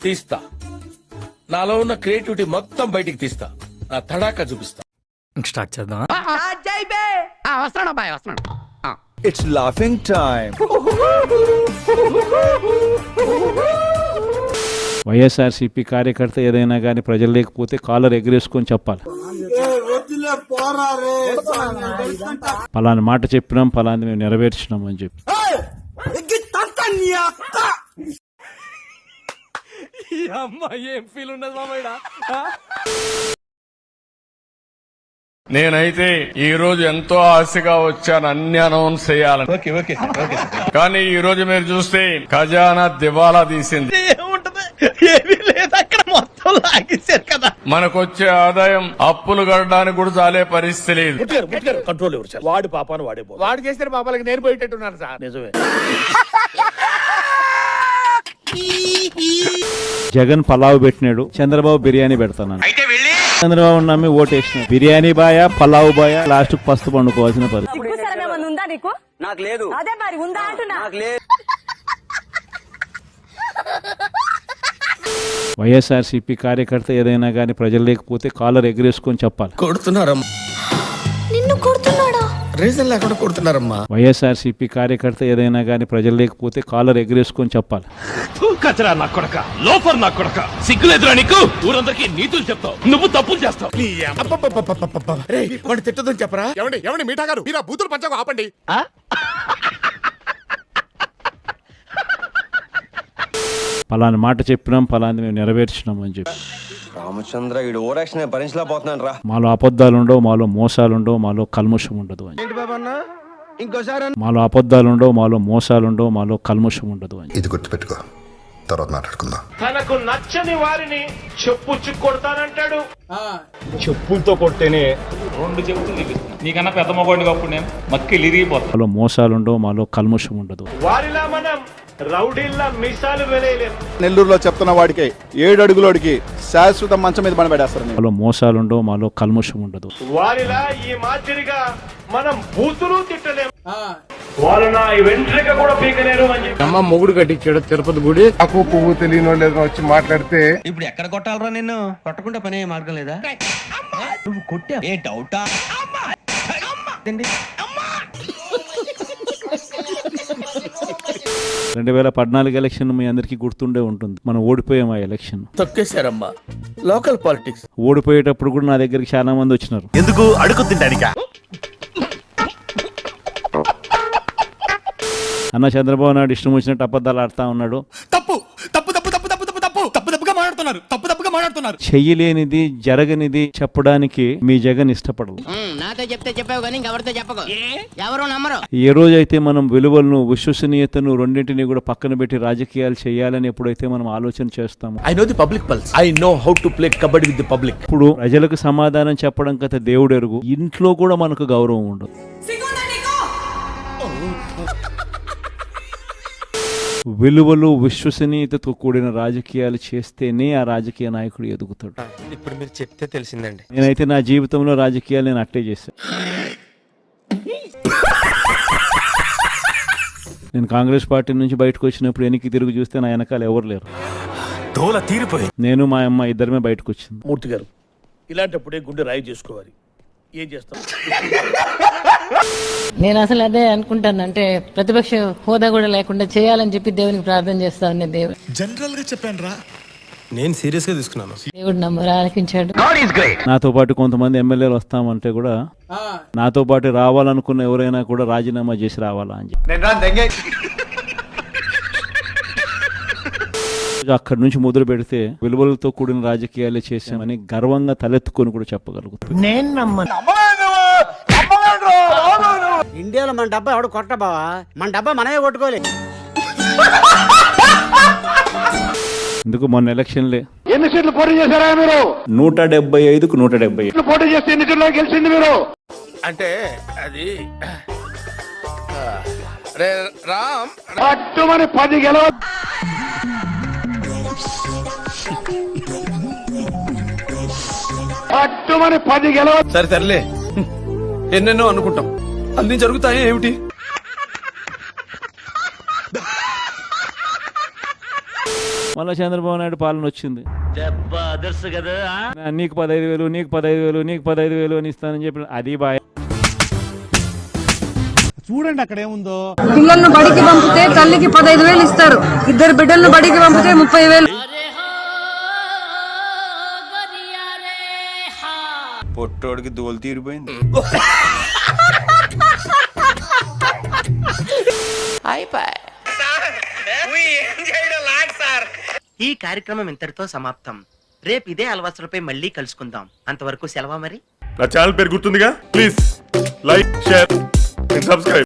తీస్తా, నాలో ఉన్న క్రియేటివిటీ మొత్తం బయటికి తీస్తా, నా తడాకా చూపిస్తా. స్టార్ట్ చేద్దాం. వస్తున్నాడు అబ్బాయి, వస్తున్నాడు. It's laughing time. వైఎస్ఆర్సీపీ కార్యకర్త ఏదైనా కానీ ప్రజలు లేకపోతే కాలర్ ఎగరేసుకొని చెప్పాలి. పలాని మాట చెప్పినాం, పలాని మేము నెరవేర్చినాం అని చెప్పి. ఏం ఫీల్ ఉన్నది మామయ్య? నేనైతే ఈ రోజు ఎంతో ఆశగా వచ్చాను అన్ని అనౌన్స్ చేయాలని. కానీ ఈ రోజు మీరు చూస్తే ఖజానా దివాలా తీసింది. ఏమీ లేదు అక్కడ, మొత్తం లాగేశారు కదా. మనకొచ్చే ఆదాయం అప్పులు కట్టడానికి కూడా చాలే పరిస్థితి లేదు. కంట్రోల్ ఎవరు సార్? వాడి పాపాను వాడే వాడు చేసిన పాపాలకి నేను పోయేటట్టున్నాను సార్. నిజమే. జగన్ పలావ్ పెట్టినాడు, చంద్రబాబు బిర్యానీ పెడతాను. చంద్రబాబు నమ్మి ఓటేసిన బిర్యానీ బాయా పలావ్ బాయా, లాస్ట్ పస్తు పండుకోవాల్సిన పరిస్థితి. వైఎస్ఆర్సీపీ కార్యకర్త ఏదైనా కానీ ప్రజలు లేకపోతే కాలర్ ఎగరేసుకొని చెప్పాలి. కొడుతున్నారమ్మా, నిన్ను కొడుతున్నాడా? రీజన్ లేకుండా కొడుతున్నారమ్మా. వైఎస్ఆర్సీపీ కార్యకర్త ఏదైనా కానీ ప్రజలు లేకపోతే కాలర్ ఎగరేసుకొని చెప్పాలి. కచరా నా కొడక, లోఫర్ నా కొడక, సిగ్గులేదురా నీకు? ఊరందరికీ నీతులు చెప్తావు, నువ్వు తప్పులు చేస్తావు. వాడు తిట్టదని చెప్పరా? ఎవడి మీఠా గారు, మీరు ఆ బూతులు పంచకు ఆపండి. పలాని మాట చెప్పినాం, పలాని మేము నెరవేర్చినాం అని చెప్పి. రామచంద్ర ఈడు ఓరాక్షన్ భరించలేకపోతున్నాను రా. మాలో అబద్ధాలు ఉండవు, మాలో మోసాలు ఉండవు, మాలో కల్ముషం ఉండదు అని. మాలో అబద్ధాలు ఉండవు, మాలో మోసాలు ఉండవు, మాలో కల్ముషం ఉండదు అని. ఇది గుర్తుపెట్టుకో, తర్వాత మాట్లాడుకుందాం. తనకు నచ్చని వారిని చెప్పు కొడతానంటాడు. చెప్పులతో కొట్టేనే 2 చెప్పులు చూపిస్తున్నా. నీకన్నా పెద్ద మొగోడిని అప్పుడు నేను మక్కిలు ఇరిగిపోతాను. మాలో మోసాలు ఉండవు, మాలో కల్ముషం ఉండదు. వారిలా మనం రౌడీల్లా మిసాలు వెలేయలేము. నెల్లూరులో చెప్తున్న వాడికి 7 అడుగులోడికి శాశ్వత మంచం మీద పడబెడేస్తారు. మాలో మోసాలు ఉండవు, మాలో కల్ముషం ఉండదు. వారిలా ఈ మాదిరిగా మనం బూతులు తిట్టలేము. వాళ్ళు నా వెంట్రిక కూడా పీకలేరు అని చెప్పి అమ్మ మొగుడు కట్టించాడు తిరుపతి గుడి. నాకు పువ్వు తెలియని వాళ్ళు వచ్చి మాట్లాడితే ఇప్పుడు ఎక్కడ కొట్టాలరా నిన్ను? కొట్టకుండా పని మార్గం లేదా? నువ్వు కొట్టా ఏ డౌటా? 2014 ఎలక్షన్ మీ అందరికీ గుర్తుండే ఉంటుంది. మనం ఓడిపోయాం ఆ ఎలక్షన్. తొక్కేశారమ్మా. Local politics. ఓడిపోయేటప్పుడు కూడా నా దగ్గరికి చాలా మంది వచ్చినారు. ఎందుకు అడుగు తింటానికా? అన్న చంద్రబాబు నాయుడు ఇష్టం వచ్చినట్టు అబద్ధాలు ఆడుతా ఉన్నాడు. తప్పుగా మాట్లాడుతున్నారు. చెయ్యలేనిది జరగనిది చెప్పడానికి మీ జగన్ ఇష్టపడదు. నాతో చెప్తే చెప్పావు కానీ ఎవరితో చెప్పకు, ఎవరు నమ్మరు. ఏ రోజైతే మనం విలువలను విశ్వసనీయతను రెండింటినీ కూడా పక్కన పెట్టి రాజకీయాలు చేయాలని ఎప్పుడైతే మనం ఆలోచన చేస్తామో, I know the public pulse. I know how to play kabaddi with the public. ఇప్పుడు ప్రజలకు సమాధానం చెప్పడం కథ దేవుడు ఎరుగు. ఇంట్లో కూడా మనకు గౌరవం ఉండదు. విలువలు విశ్వసనీయతతో కూడిన రాజకీయాలు చేస్తేనే ఆ రాజకీయ నాయకుడు ఎదుగుతాడు. ఇప్పుడు మీరు చెప్తే తెలిసిందండి. నేనైతే నా జీవితంలో రాజకీయాలు నేను అట్టే చేశాను. నేను కాంగ్రెస్ పార్టీ నుంచి బయటకు వచ్చినప్పుడు వెనక్కి తిరిగి చూస్తే నా వెనకాల ఎవరు లేరు. తోల తీరిపోయి నేను మా అమ్మ ఇద్దరమే బయటకు వచ్చింది. మూర్తి గారు, ఇలాంటప్పుడే గుండె రాయి చేసుకోవాలి. ఏం చేస్తాం? నేను అసలు అదే అనుకుంటాను, అంటే ప్రతిపక్ష హోదా కూడా లేకుండా చేయాలని చెప్పి దేవునికి ప్రార్థన చేస్తా ఉన్నా. దేవుడు జనరల్ గా చెప్పాను రా, నేను సీరియస్ గా తీసుకున్నాను. దేవుడు నమ్మరు ఆలకించాడు. నాతో పాటు కొంతమంది ఎమ్మెల్యేలు వస్తామంటే కూడా నాతో పాటు రావాలనుకున్న ఎవరైనా కూడా రాజీనామా చేసి రావాలా అని చెప్పి అక్కడి నుంచి మొదలు పెడితే విలువలతో కూడిన రాజకీయాలు చేసామని గర్వంగా తలెత్తుకొని కూడా చెప్పగలుగుతాం. నేను నమ్మను. ఇండియాలో మన డబ్బా ఎవడు కొట్ట బావా, మన డబ్బా మనమే కొట్టుకోలే. ఎందుకు మొన్న ఎలక్షన్లే ఎన్ని సీట్లు పోటీ చేశారా మీరు? 175కు 170 పోటీ చేస్తే ఎన్ని సీట్లో గెలిచింది మీరు? అంటే అది రామ్ పట్టుమని 10 గెలవ పట్టుమని 10 గెలవ. సరే సర్లే, ఎన్నెన్నో అనుకుంటాం, అన్ని జరుగుతాయి ఏమిటి? మళ్ళీ చంద్రబాబు నాయుడు పాలన వచ్చింది. నీకు 15,000 నీకు 15,000 నీకు 15,000 అని ఇస్తానని చెప్పి అది బాయ్. చూడండి అక్కడ ఏముందో. పిల్లలను బడికి పంపితే తల్లికి 15,000 ఇస్తారు. 2 బిడ్డలను బడికి పంపితే 30,000. పొట్టోడికి దోలు తీరిపోయింది. ఈ కార్యక్రమం ఇంతటితో సమాప్తం. రేపు ఇదే అలవాసులపై మళ్ళీ కలుసుకుందాం. అంతవరకు సెలవా మరి. నా ఛానల్ పేరు గుర్తుందిగా, please like, share and subscribe.